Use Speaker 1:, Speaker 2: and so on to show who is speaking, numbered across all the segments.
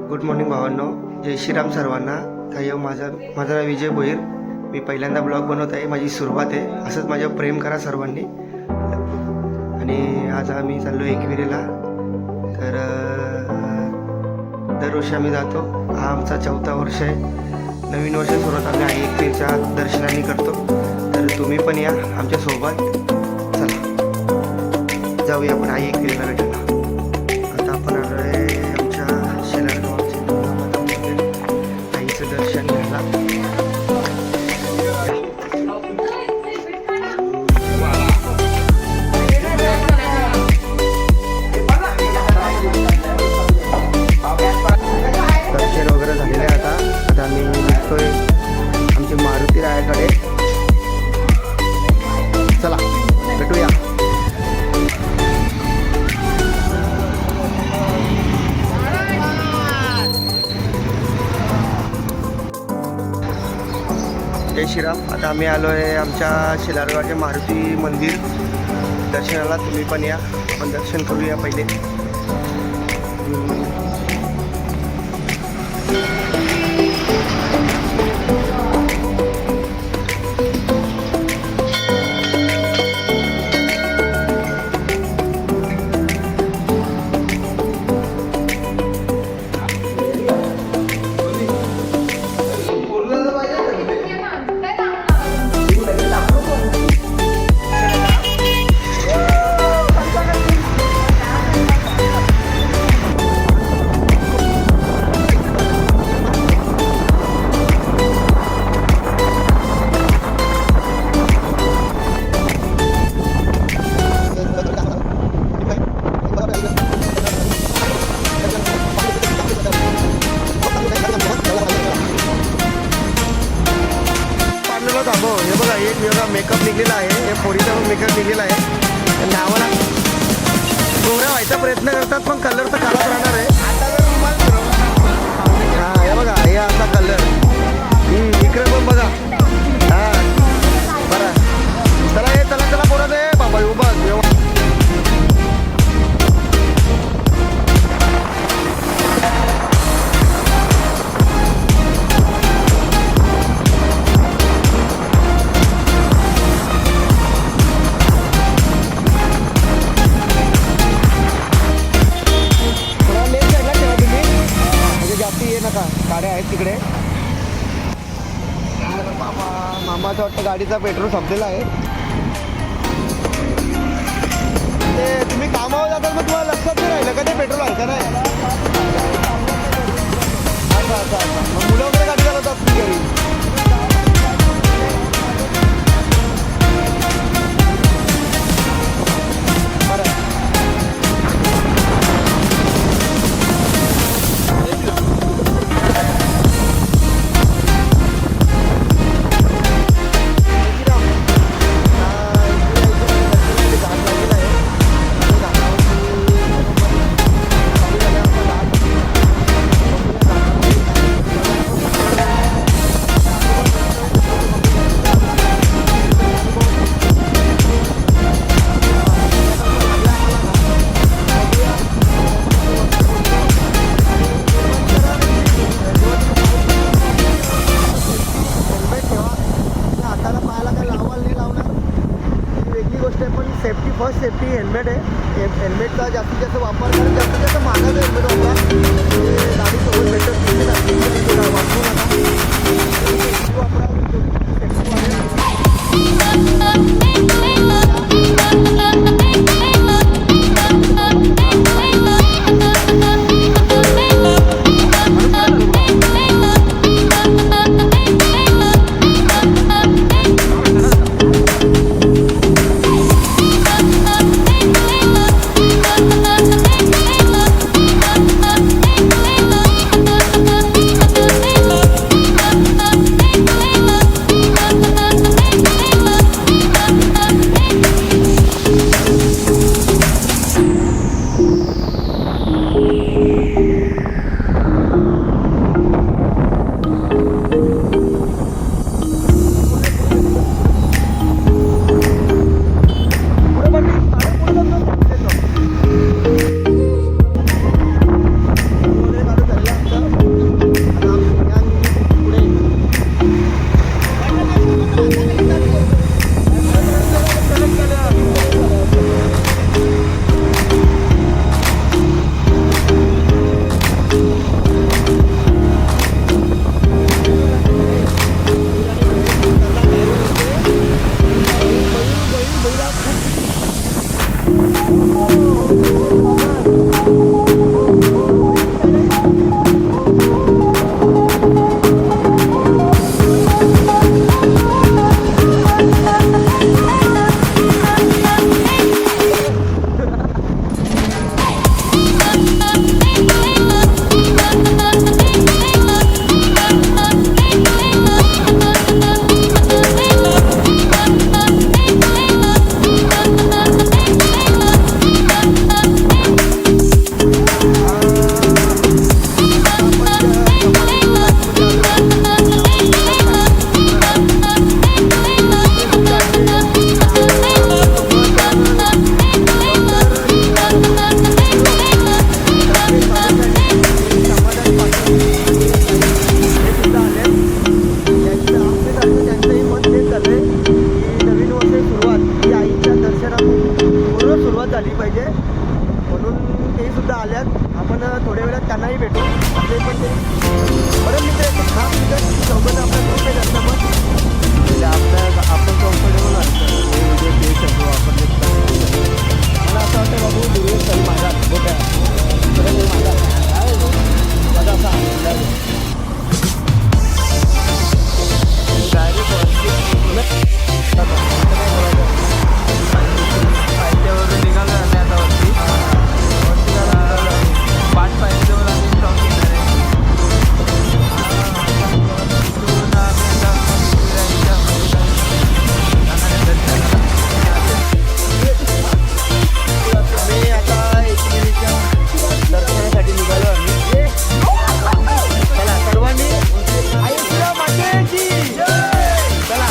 Speaker 1: Good morning भावांनो, जय श्रीराम सर्वांना. तर माझं नाव विजय भोईर. मी पहिल्यांदा ब्लॉग बनवत आहे. माझी सुरुवात आहे. असंच माझ्यावर प्रेम करा सर्वांनी. आणि आज आम्ही चाललो एकविरेला. तर दरवर्षी आम्ही जातो. हा आमचा 4था वर्ष आहे. नवीन वर्ष सुरुवात आम्ही आई एकविरेच्या दर्शनाने करतो. तर तुम्ही पण या आमच्यासोबत. चला जाऊया आपण आई एकविरेला भेटायला. आता आपण आलो आहे आमच्या शेलारगावचे आईचं दर्शन घ्यायला. दर्शन वगैरे झालेलं आहे. आता आम्ही निघतोय आमच्या मारुती रायाकडे. चला भेटूया. जय श्रीराम. आता आम्ही आलो आहे आमच्या शेलारगावचे मारुती मंदिर दर्शनाला. तुम्ही पण या. आपण दर्शन करूया पहिले. हे बघा, एक वेगळा मेकअप निघलेला आहे. हे पोरीचा मेकअप निघलेला आहे. नावाला गोऱ्या व्हायचा प्रयत्न करतात, पण कलर तर काळाच राहणार आहे. हा हे बघा, हे असा कलर. इकडे पण बघा. हा बरं, चला हे चला पोरं दे बाबा उभा. गाड्या आहेत तिकडे. बाबा मामाचं वाटतं गाडीचा पेट्रोल संपलेला आहे. ते तुम्ही कामावर जातात मग तुम्हाला लक्षात नाही राहिलं का ते पेट्रोल आहे का नाही. मग मुलं वगैरे गाडी चालवतात तुम्ही घरी. सेफ्टी फर्स्ट सेफ्टी हेल्मेट आहे. हेल्मेटचा जास्तीत जास्त वापर करून जास्तीत जास्त महागाचं हेल्मेट वापरा. गाडी सोबत भेटत वापरू नका. वापरा. आहेत त्यांनाही भेटू. आपले पण ते बरं मित्र आहेत, खास मित्र चौघांचा आपला ग्रुप आहे जास्त मग म्हणजे आपण कम्फर्टेबल असतं व्हिडिओ देऊ शकतो आपण. मला असं वाटतं बाबू दुर्वेश सही माझा मोठ्या माझा माझा असा आनंद आहे.
Speaker 2: पायथ्यावरून निघालो आणि आता वरती पाच पायथ्यावर आम्ही स्टॉप घेणार आहे.
Speaker 1: आम्ही आता एकविरीच्या दर्शनासाठी निघालो आम्ही. चला सर्वांनी आयुष्य मातेची चला.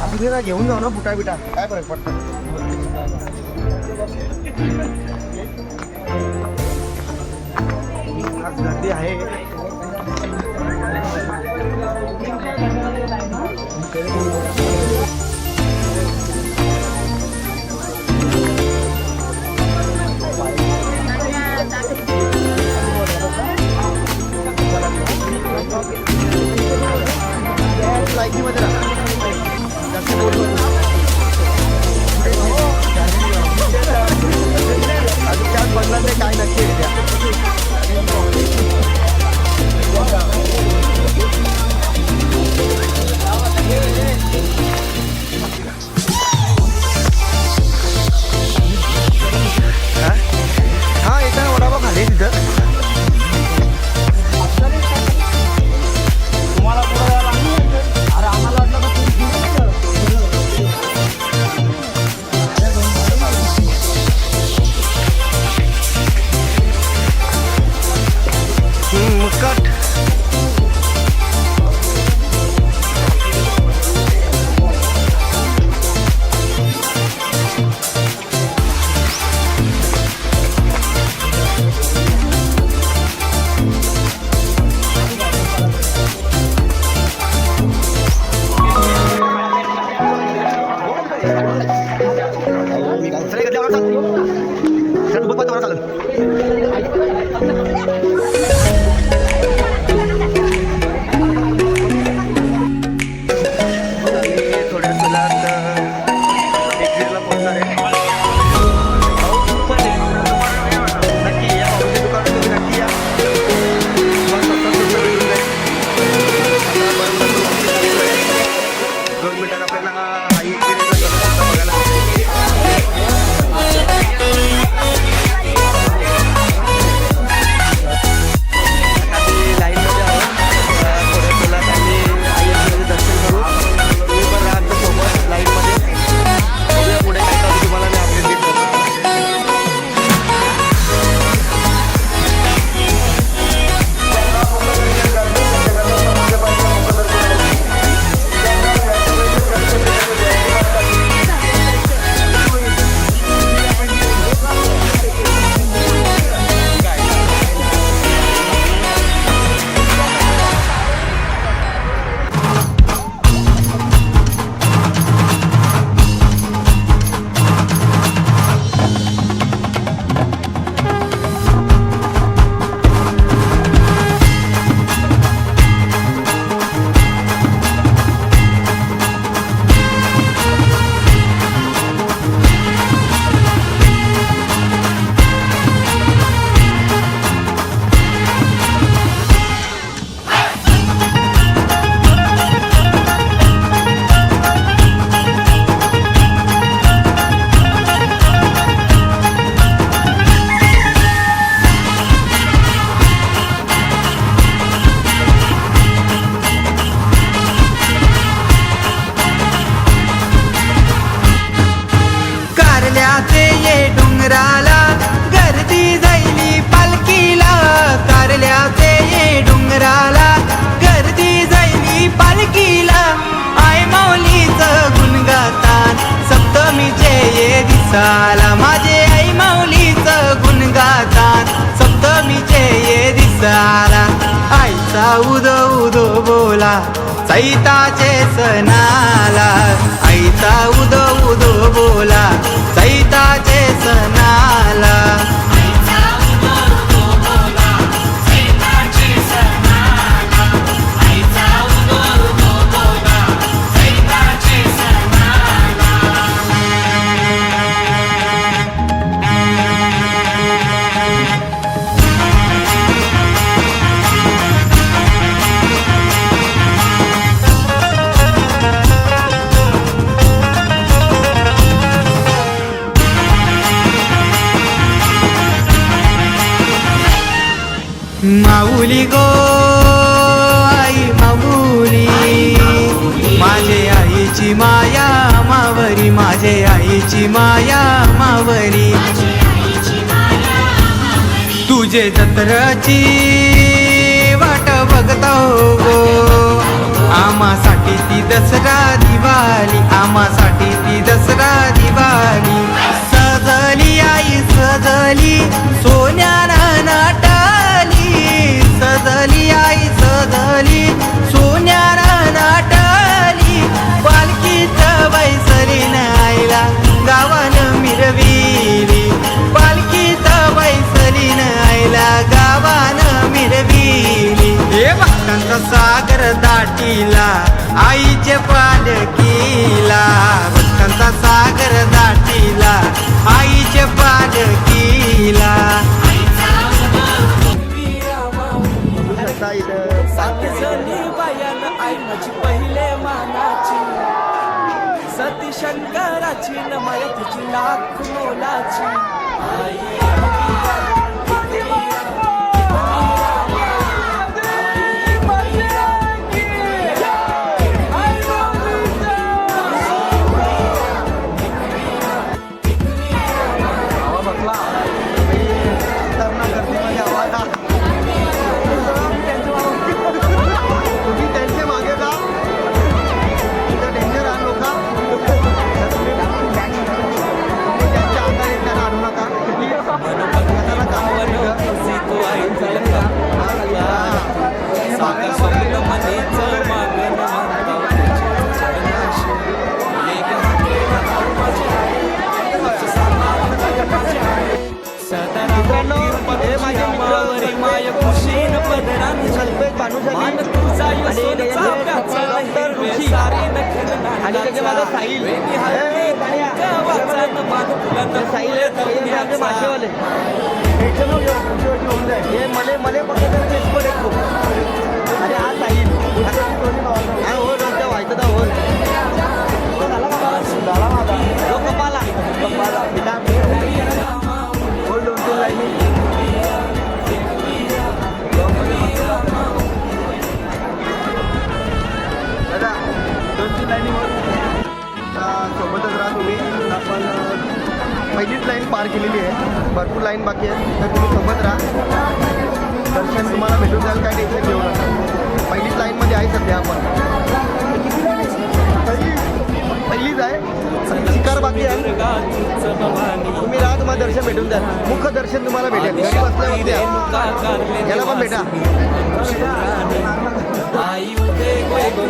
Speaker 1: आपण घेऊन जाऊ ना बुटा बिटा काय फरक पडतं. आज गर्दी आहे. लायकीमध्ये राहा जास्त बोलू त्यात बघला ते काय नक्की आहे हा येताना वडापाव खाली तिथं. तुम्हाला अरे आम्हाला वाटलं मुस्कट
Speaker 3: चैताचे सणाला आईचा उदो उदो बोला चैताचे सणाला माऊली गो आई माऊली माझे आईची माया मावरी माझे आईची माया मावरी तुझे जत्राची वाट बघतो गो आमासाठी ती दसरा दिवाळी आमासाठी ती दसरा दिवाळी सजली आई सजली सोन्यानं नाटाली सजली आई सजली सोन्यानं नाटाली पालखीत बैसरीन आईला गावानं मिरविली पालखीत बैसरीन आईला गावानं मिरविली हे भक्तांचा सागर दाटीला आईचे पालखीला भक्तांचा सागर दाटीला आईचे पालखीला
Speaker 4: बायान आई माझी पहिले मानाची सती शंकराची न माया तुझी लाख मोलाची आई
Speaker 1: सोबतच राहा तुम्ही आपण पहिलीच लाईन पार केलेली आहे भरपूर लाईन बाकी आहे तर तुम्ही सोबत राहा दर्शन तुम्हाला भेटून जाईल काय टेन्शन घेऊ नका पहिलीच लाईनमध्ये आहे सध्या आपण पहिलीच आहे शिकार बाकी आहे तुम्ही राहा तुम्हाला दर्शन भेटून जाईल मुख्य दर्शन तुम्हाला भेटेल घरी बसल्या याला पण भेटा
Speaker 4: आई उदे गए गए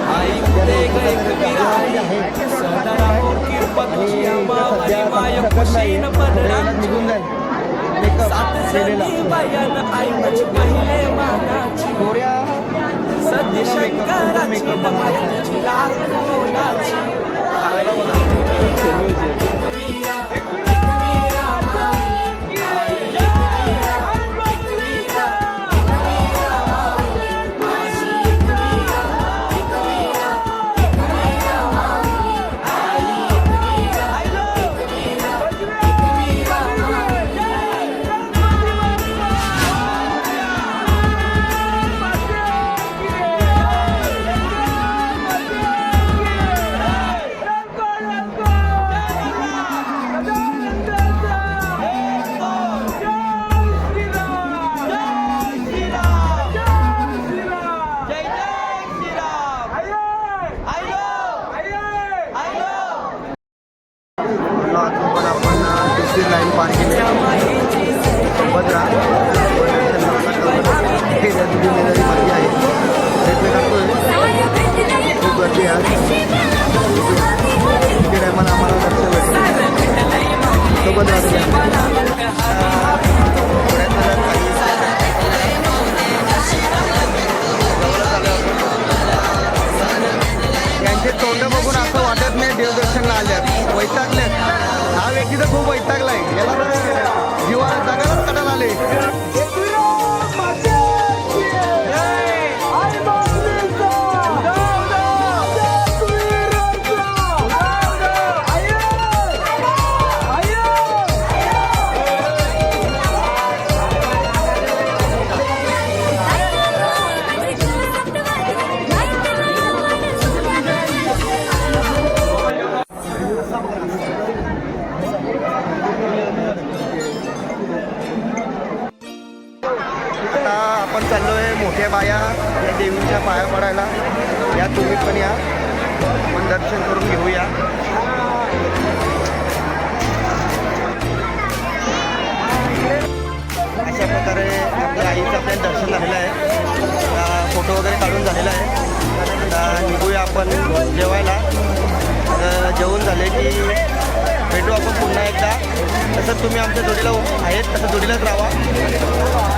Speaker 4: आई उदे गए गए सदा कृपा तुझी मावरी माय खुशीन पदरांची
Speaker 1: निघून जाईल
Speaker 4: सात जणी बायान आई माझी पहिले मानाची सती शंकराची न माया तुझी लाख मोलाची
Speaker 1: सोबत राहा तुम्ही. प्रयत्न जर काही जवळच आलो आपण. यांचे तोंड बघून असं वाटत नाही देवदर्शनला आल्यात, वैतागलेत. हा व्यक्ती तर खूप वैतागलाय, याला तर जीवाला जगालाच कटाला आले. आता आपण चाललोय मोठ्या बाया या देवींच्या पाया पडायला. या तुम्ही पण या, आपण दर्शन करून घेऊया. अशा प्रकारे आपल्या आईचं आपल्याला दर्शन झालेलं आहे, फोटो वगैरे काढून झालेला आहे. आता निघूया आपण जेवायला. तर जेवण झाले की भेटू आपण पुन्हा एकदा. तसं तुम्ही आमच्या जोडीला आहेत तसं जोडीलाच राहा.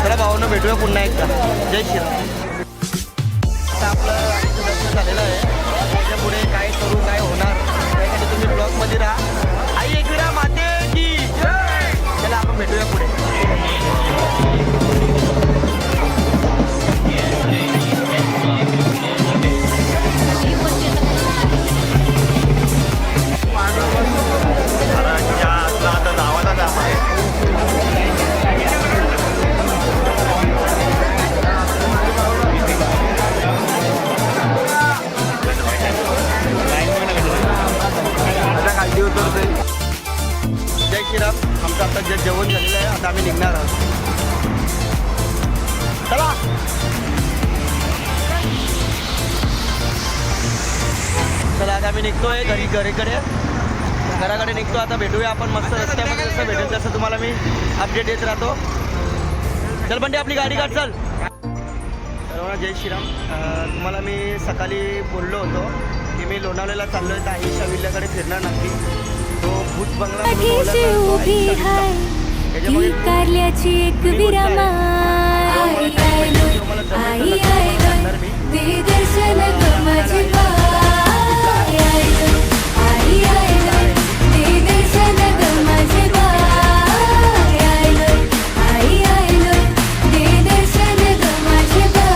Speaker 1: चला भावांना भेटूया पुन्हा एकदा. जय श्रीराम. आता आपलं आईचं दर्शन झालेलं आहे. त्याच्या पुढे काय करू काय होणार त्यासाठी तुम्ही ब्लॉगमध्ये राहा. आई एकविरा माते की जय. चला आपण भेटूया पुढे. आता खालती उतरतोय. जय श्रीराम. आमचं आता जे जेवण झालेलं आहे, आता आम्ही निघणार आहोत. चला. चला आता आम्ही निघतोय घराकडे निघतो. आता भेटूया आपण मस्त रस्त्यामध्ये. जसं भेटेल तसं तुम्हाला मी अपडेट देत राहतो. चल बंटी आपली गाडी काढ चल. सर्वांना जय श्रीराम. तुम्हाला मी सकाळी बोललो होतो की मी लोणावळ्याला चाललो आहे, तर आईशा विल्ल्याकडे फिरणार नक्की. तो भूत बंगला म्हणून ओळखला जातो, आईशा विल्ला. त्याच्यामध्ये
Speaker 5: कारल्याची एक विरामा आई आयलो आई आयलो दे दर्शन ग माझे बाई आयलो आई आयलो दे दर्शन ग माझे बाई आयलो आई आयलो दे दर्शन ग माझे बाई.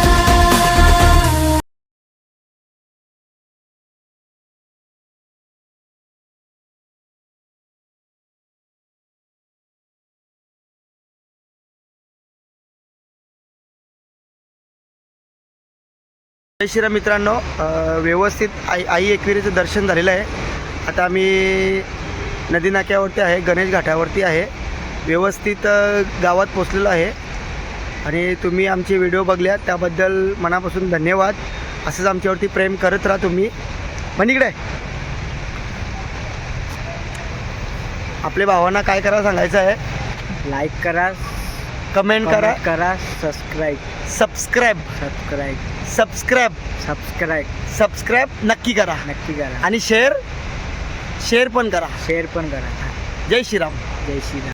Speaker 1: जय श्रीराम मित्रांनो. व्यवस्थित आई एकविरीचं दर्शन झालेलं आहे. आता आम्ही नदी नाक्यावरती आहे, गणेश घाटावरती आहे. व्यवस्थित गावात पोचलेलो आहे आणि तुम्ही आमचे व्हिडिओ बघल्या त्याबद्दल मनापासून धन्यवाद. असंच आमच्यावरती प्रेम करत राहा तुम्ही. पण इकडे आपल्या भावांना काय करा सांगायचं आहे.
Speaker 2: लाईक करा,
Speaker 1: कमेंट करा, सबस्क्राईब नक्की करा आणि शेअर पण करा.
Speaker 2: शेअर पण करा.
Speaker 1: जय श्रीराम.
Speaker 2: जय श्रीराम.